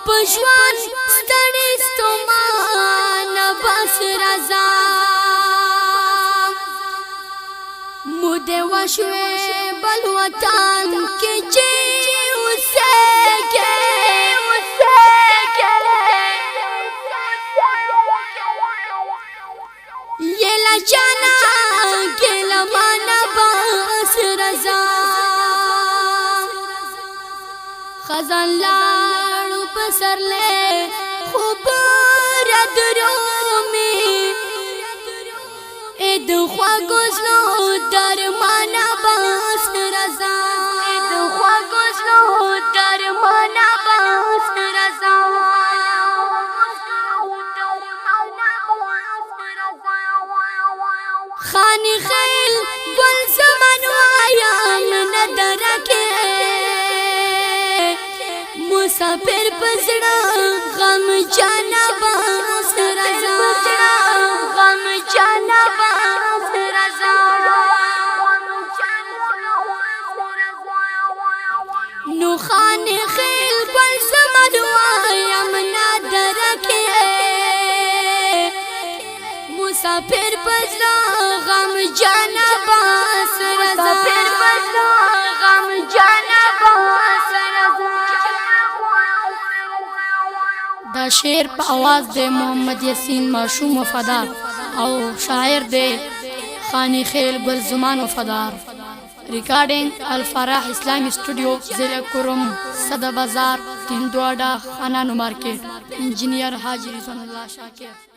پښوان ستړي ستومان بس رضا مود وشوي بل وطن کې چې اوسېږي یلا جانا ګل معنا بس رضا خزان لاړو پسرله خوب ردرومي اې د خواګوزلو درمانا بس رضا اې د خواګوزلو درمانا بس رضا خاني خیل ګل زمان وایم ندرکه مسافر پزړه غم جانا بس رضا غم جانا بس رضا نو خان خیل ګل زمان وایم ندرکه مسافر پزړه غم جانا بس رضا مسافر پزړه غم جانا بس رضا دا شعر په आवाज د محمد یاسین معصوم وفادار او شاعر د خانی خیل گل زمان وفادار ریکارڈنگ الفرح اسلامی اسٹوڈیو ضلع کرم صدر بازار تندواڑا خانانو مارکیٹ انجینئر حاجی رضوان اللہ شاکر